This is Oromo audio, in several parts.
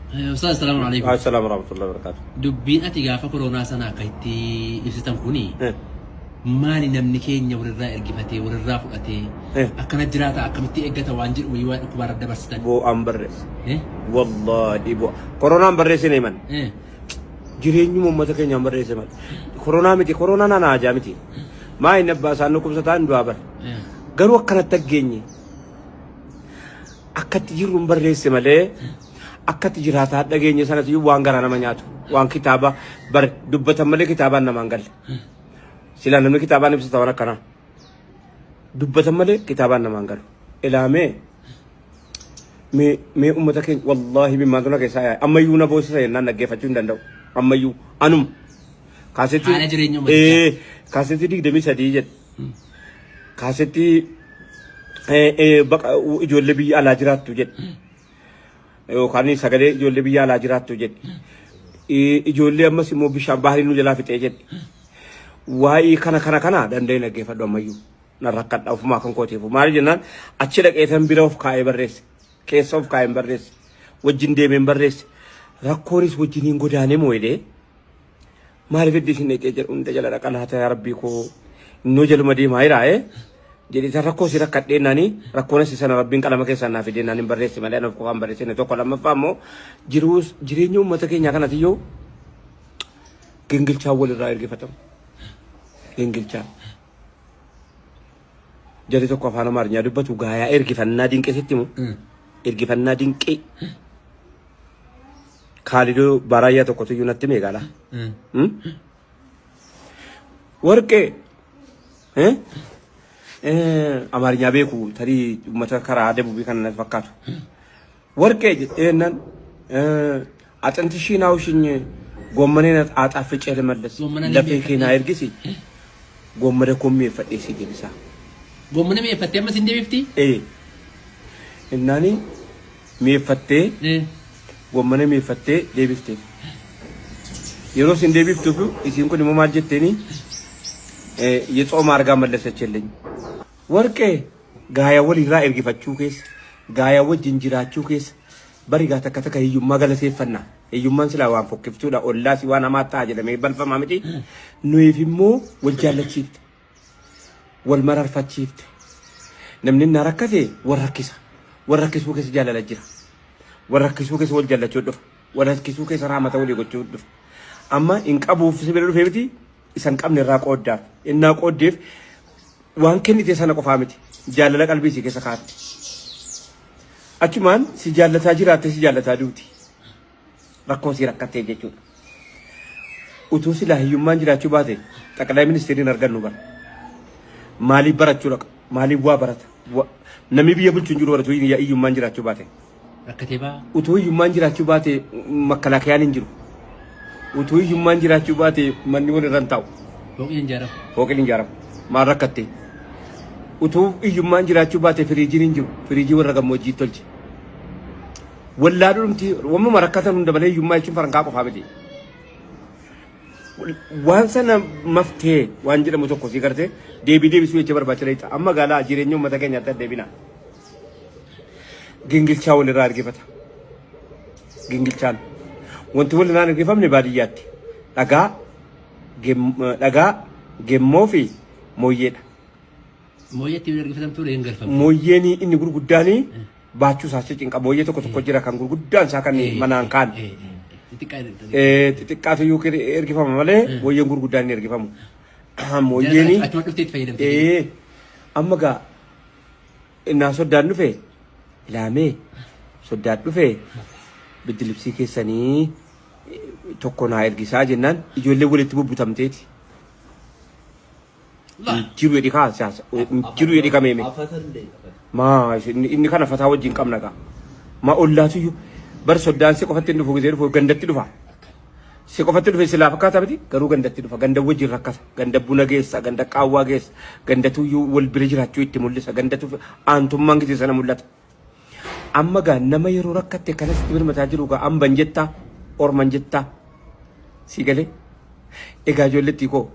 أستاذ السلام عليكم. السلام ورحمة الله وبركاته. دبين أتيجا فكورونا سنة كيتي يستم كوني. مالي نمني كينيا ورّا إرجفتي ورّا فؤتي. أكنت جراتا أكمتي إجتا وانجر ويوان كبار الدبستان. بو أمبرس. والله بو كورونا أمبرس نيمان. جريني ممتى كينيا أمبرس نيمان. كورونا متي كورونا أنا أجامتي. ما ينبأ سانوكم ستان دوابر. قالوا أكنت تجيني. أكنت يروم برس ماله. أكتر جراتا دعيني سنة يو وانغرا نمانياتو وان كتابة بر دبته ملك كتابة نمانغال سيلا نملك كتابة نبص توانا كنا دبته ملك كتابة نمانغال إلهامه مي أمتك والله بما دونا كيسايا أما يو نبوس سينا نجيف أجون دندو أما يو أنوم كاسيتي كاسيتي ديك دمي سديجت كاسيتي بق جولة بي على جرات توجت يوكاني سجدة جولة بيا لاجرات توجد جولة أما سمو بيشام بحري نوجلا في تيجد وهاي كنا دندين كيف دوم يو نركض أو فما كم كوتي فماري جنان أشيلك إثم بيروف كاي بريس كيس أوف كاي بريس وجين دي من بريس ركوريس وجينين غداني مويده ماري في ديشين نتيجة جلا ركالها تيا ربي كو نوجل مدي مايراه jadi cara sira kadde nani rakona si sana rabbin kala make sana fi denani barresi male no ko am barresi ne to ko lam famo jireñu mata ke ñaka nati yow gengil cha wol raayir gi fatam gengil cha jadi to ko fana mar ñadu batu gaaya ergi fanna dinke settimu ergi fanna dinke khalido baraya to ko to yunatti me gala worke أمارينيا بيكو تري متى كرا هذا بوبي كان نتفكر وركة إنن أتنتشي ناوشين قومنا أتعرفش على مدرسة لفيكنا إرجسي قومنا كومي فتيسي جلسة قومنا مي فتي ما سندي بفتي إنني مي فتي قومنا مي فتي دي بفتي يروح سندي بفتو إسينكو نمو ماجتني يتو مارغا مدرسة تشيلين وركه غايا ولي را إرجفتشو كيس غايا وجنجرا كيس بريغا تكتك هيوم مغالا سيفنا هيوم منسلا وان فوكفتو دا أولا سيوانا ما تاجل ميبال فمامتي نويفمو والجالة شيفت والمرار فات شيفت نمنين نركزي وركسو كيس جالة لجرا وركسو كيس والجالة شودف وركسو كيس رحمة ولي قد أما إنك أبو في سبيل الفيبتي إسان كامن راك أوداف إنك أوديف وان كني تسانا قفامتي جالة قلبي سي كسكات أكمان سي جالة تاجرات سي جالة تادوتي ركون سي ركتي جيجون وتوسي لا يومان جرا تشوباتي تكلاي منستيري نرغن نوبر مالي برات چورك مالي بوا برات نمي بي يبل چنجور ورتو يا يومان جرا تشوباتي ركتيبا وتو يومان جرا تشوباتي مكلاكيا نجرو وتو يومان جرا تشوباتي من ون رنتاو فوق ينجارم ما ركتي وتو يومان جرا تشوباتي فريجي نجرو فريجي ورغا موجي تولجي ولا دونتي وما مركتا من دبل يومان يشوف فرنكا قفامتي وانسنا مفتي وانجل متوقع في كرته دي بسوي تبر باتريت أما قالا جيرينيو متكين ياتا ديبنا جنجل شاول الرار كيفتا جنجل شان وانتو اللي نانا كيفهم نباديات لقا جموفي مويد تبي نرجع تقول إنجل فهم مويني إني قول قداني باتشو ساسي إنك مويد تكو تكوجرا كان قول قدان ساكني منان كان تكاتو يوكر إركفهم ماله مويين قول قداني إركفهم مويني أما قا الناس صدّقوا فيه لامي صدّقوا فيه بدلبسي كيساني تكون هاي الجساج جنان يجول له تبو بتمتيتي جيرو يدي خاص جيرو يدي كميمي ما إني كان فتاوى جين كم نجا ما أقول تيجو بس صدّان سيكوفتين دفوق زير فوق غندت دفع سيكوفتين في سلاف كاتب دي كرو غندت دفع غند وجه ركّس غند بونا جيس غند كاوا جيس غند تيجو والبريج راتشوي تمولس غند تو أنتم مانجي تسنا مولات أما جا نما يرو ركّت كناس تبين متاجر وكا أم بنجتا أور منجتا سيجله إيجاجولة تيكو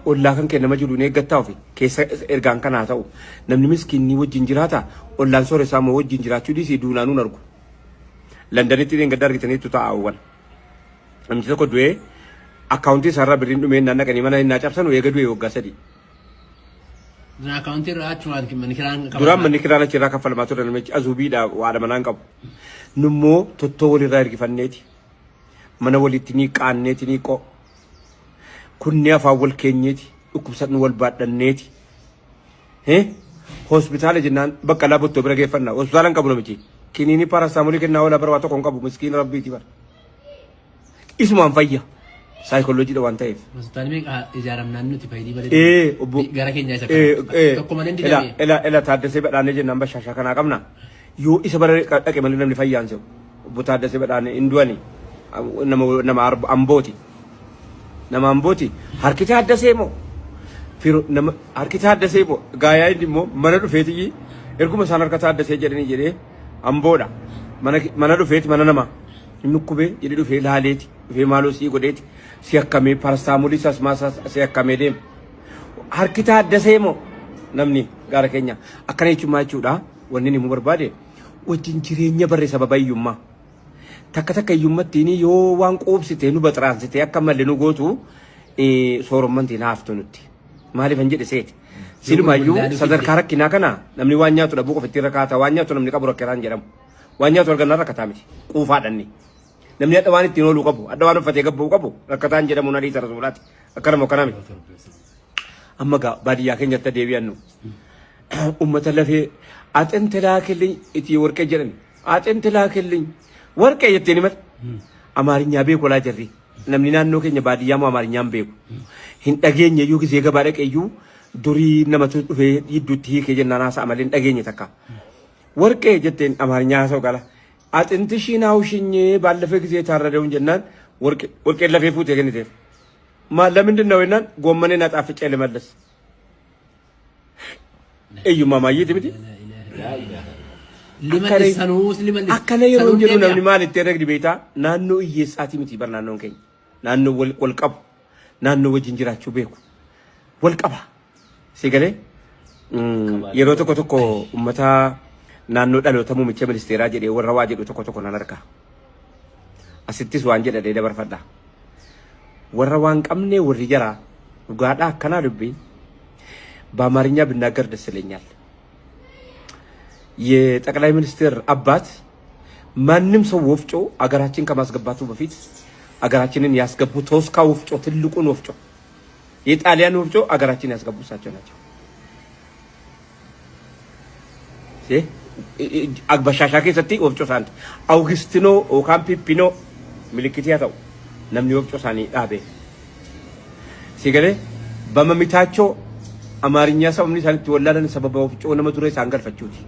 والله كان كنا مجروني قطعوا في كيس إرجان كان هذاو نمني مسكين نيو جنجراتا والله صور سامو جنجرات شو دي سيدونا نوركو London ti denga dargi tani tuta awal amti ko duwe accounti sarra birin dume nanna kani mana na chapsan we gadu yoga sadi na accounti ra chuan ki man kiran duram man kirana chira ka falma to dan me azubi da wada manan qab nummo totto wali ra irgi fanneti mana wali tini qanneti ni ko kunni afa wal kenyeti ukubsan wal badanneti hospital jinan bakala butto brage fanna hospitalan qablo miti kinini paracetamol kenna wala barwato kon qabu miskin rabbi tibar isman fayya psychology da one type hospital me ijaram nannu ti faydi bale obu gara kenya isa tokko manen didame ela tadde bedane je namba shasha kana kamna yo isa bare dake malin namni fayyan so obu tadde bedane indwani nama amboti harkita hadde mo firo nama harkita hadde mo gaya indimo mana du feti erkuma sanar kata hadde jedeni jede amboda mana du feti mana nama nukube jede du fe laleti fe malo si godeti si akame paracetamol sas masa si akame dem harkita hadde mo namni gara kenya akane chuma chuda wonni ni mu barbade wajin jirenya bare sababayyumma takka yummatti ni yo wan qobsite nu batransite akamalle nu gotu soromanti naftunutti mali fanjide set silumayu sadar karakina kana namni wanya to da buko fitira kata wanya to namni kaburo keran jedam wanya to ganna rakata miti qufa danni namni adawani tino lu qabu adawani fate gabbu qabu rakatan jedam nadi tarasulat akaramo kanami amma ga badiya kenya ta debiyannu ummata lafi atent laakilin iti worke jedam atent laakilin worke yetteni mat amarinya be ko la jarri namni nanno kenya badiya mo amarinya be ko hin dageenye yu gise ga bare keyu duri namatu fe yidduti ke jenna na sa amalin dageenye takka worke jetten amarinya so gala atinti shinaw shinye ballafe gise taradewun jennan worke lafe fute genite ma lamindin ነው እናን ጎመኔ ና ጣፍጬ ልመለስ እዩ ማማ ይድምዲ akkana yeroo jedhu namni maal itti ergdi beeta naannoo iyyeessaati miti bar naannoon keenya naannoo wal qabu naannoo wajjin jiraachuu beeku wal qaba sigalee yeroo tokko ummata naannoo dhaloota muummicha ministeeraa jedhee warra waa jedhu tokko nan argaa asittis waan jedhadhee dabarfadha warra waan qabne warri jara dhugaadha akkana dubbiin በአማርኛ ብናገር ደስ ይለኛል የጠቅላይ ሚኒስትር አባት ማንንም ሰው ወፍጮ አገራችን ከማስገባቱ በፊት አገራችንን ያስገቡ ቶስካ ወፍጮ ትልቁን ወፍጮ የጣሊያን ወፍጮ አገራችን ያስገቡ ሳቸው ናቸው አግባሻሻ ከሰቲ ወፍጮ ሳንት አውግስቲኖ ኦካምፒፒኖ ምልክት ያታው namni wofco sani dhabe sigale bamamitacho amarinya sabni santi walladan sababa wofco nama dure sangal fachuti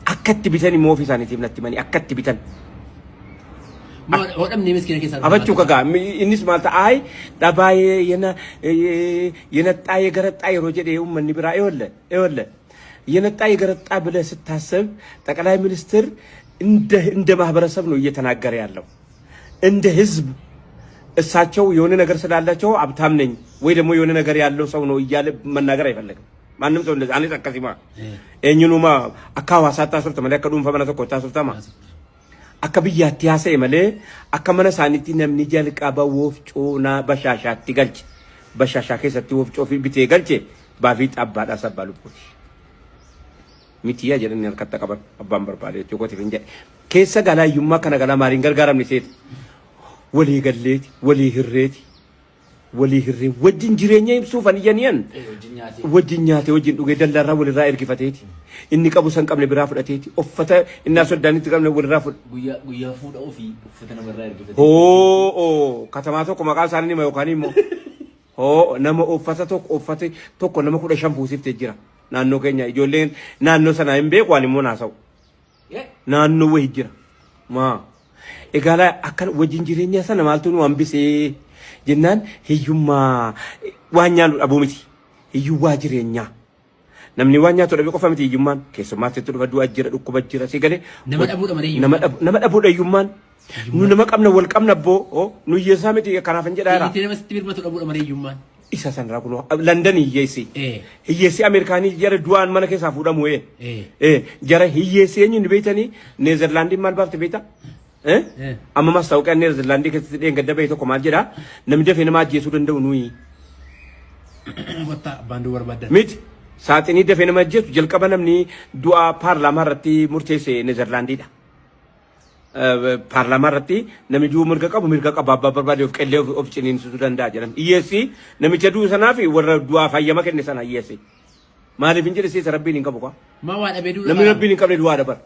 akkatti bitani mo ofisani timnatti mani akkatti bitan ma odam ni miskina kesa abachu kaga innis malta ay dabaye yena taye garata yroje de umman bira ewolle yena taye garata bለ ስታሰብ ጠቅላይ ሚኒስትር እንደ ማህበረሰብ ነው እየተናገረ ያለው እንደ ህዝብ እሳቸው የሆነ ነገር ስላላቸው አብታም ነኝ ወይ ደግሞ የሆነ ነገር ያለው ሰው ነው እያለ መናገር አይፈልግም ማንንም ሰው እንደዛ አንተ ተከሲማ እኙኑማ አካዋ ሳታስርተ መለከዱን ፈመና ተቆጣ ሱልታማ አከብያት ያሰ መለ አከመነ ሳኒቲ ነምኒ ጀልቃ በወፍጮና በሻሻቲ ገልጭ በሻሻ ከሰቲ ወፍጮ ቢቴ ገልጭ ባፊት አባዳ ሰባሉት ሚቲያ ጀነን ያልከተቀበ አባን በርባሌ ጆኮት ፍንጀ ከሰ ጋላዩማ ከነጋላ ማሪን ገርጋራም ሊሴት ولي قليت ولي هريت ولي هري وجن جرينيا يبسوفن ينين وجنياتي وجن دوغي دلرا ولي راير كيفتيتي اني قبو سن قبل برافو دتيتي اوفتا الناس وداني تقبل ولي رافو غيا فود او في اوفتنا براير كيفتيتي او كاتماتو كما قال سانني ما يوكاني مو او نما اوفتا توكو نما كودا شامبو سيفتي جرا نانو كينيا جولين نانو سنا امبي قواني مو ناسو نانو وي جرا ما egala akan wajin jirenya sana maltu nu ambise jennan hiyuma wanya abumiti hiyu wajirenya namni wanya to dabe ko famiti hiyuman kesumate to do ajira dukko bajira sigale nama dabu da hiyuman nu nama kamna wal kamna bo nu yesamiti kana fanje dara ite nama stibir ma to dabu da mari hiyuman isa san rakuno london hiyesi amerikani jara duan mana ke safu da moye jara hiyesi nyu betani netherland man bafte beta amma maastawqaa Neezerlaandii keessatti dheengadda bahee tokko maal jedha namni dafee nama ajjeesuu danda'u nuyi. Miti saaxinii dafee nama ajjeesu jalqaba namni du'a paarlaamaa irratti murteesse Neezerlaandiidha. Paarlaamaa irratti namni du'u mirga qabu abbaa barbaade of qellee of ciniinsisuu danda'a jedhan. Hiyyeessi namicha du'u sanaa fi warra du'aa fayyama kenne sana hiyyeessi. Maaliif hin jedhe seesa rabbiin hin qabu kwa? Namni rabbiin hin qabne du'aa dabar.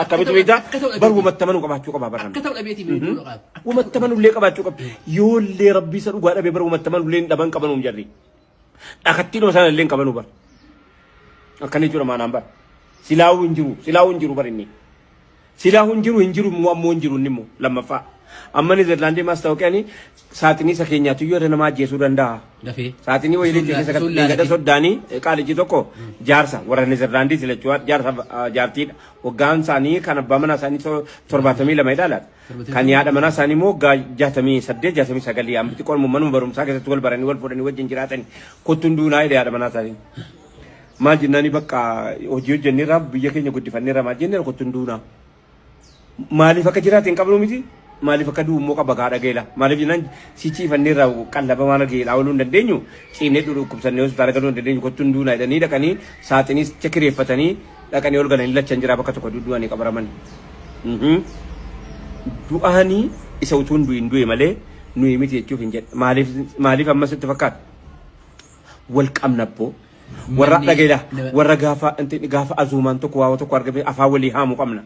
Akkamitti beektaa bar wumatti amanuu qabaachuu qaba baran. Wumatti amanuu illee qabaachuu qaba. Yoo illee rabbii isa dhugaa dhabee bar wumatti amanuu illee dhaban qabanuu hin jarri. Dhakattiin osoo illee hin qabanuu bar. Akkana jechuudha maanaan bar. Silaawuu hin jiru bar inni. Silaawuu hin jiru ammoo hin jiru inni immoo lammaffaa. Amma Neezerlaandii maastawqaani saaxinii isa keenyaatu yoo nama ajjeesuu danda'a. Saaxinii wayilii keessa gada soddaanii qaalichi tokko jaarsa warra Neezerlaandii silachuu jaartiidha. Waggaan isaanii kan abbaa manaa isaanii 72 ilaalaadha. Kan yaada manaa isaanii immoo waggaa 68 69 ammatti qormu manuma barumsaa keessatti wal baranii wal fuudhanii wajjin jiraatanii kottuun duunaa yaada manaa isaanii. Maal jennaani bakka hojii hojjenneerraa biyya keenya guddifanneerraa maal jenneera kottuun duunaa. Maaliif akka jiraateen qabnu miti? Maaliif akka du'ummoo qaba gaadha geela maaliif jenaan sichiifanneerraa qallaba maal geelaa ooluu hin dandeenyu ciimnee dhukkubsannee hospitaala galuu hin dandeenyu kottuun duunaa jedhanii dhaqanii saaxinii kireeffatanii dhaqanii ol galanii lachan jiraa bakka tokko du'anii qabaraman. Du'anii isa utuu hin du'in du'e malee nuyi miti jechuuf hin jedhe maaliif amma sitti fakkaata wal qabnabboo warra dhageela warra gaafa azuumaan tokko waa tokko argame afaan walii haamu qabna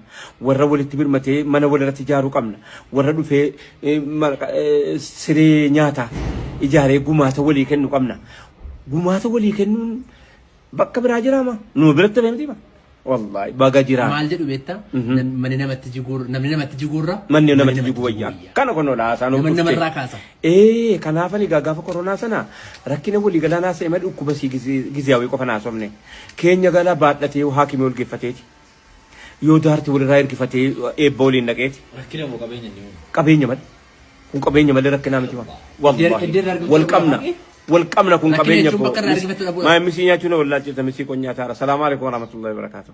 warra walitti birmatee mana walirratti ijaaruu qabna warra dhufee siree nyaata ijaaree gumaata walii kennu qabna gumaata walii kennuun bakka biraa jiraama nu biratti beemti ba wallahi baga jira maal jedhu beetta manni namatti jiguurra manni namatti jigu wayyaa kana kono la saanu manni namarraa kaasa kanaafani gaafa koronaa sana rakkina walii galaanaa se'ee madu kuba si giziyaawii qofa naasofne keenya galaa baadhatee haakimii ol geeffateeti yoo daarti walirraa ergifatee eebba waliin dhaqeeti rakkina moo qabeenya mal kun qabeenya mal rakkinaa miti wallahi wal qabna kun qabeenya ko maa misinya chuna wallahi tamisi qonya taara assalamu alaykum wa rahmatullahi wa barakatuh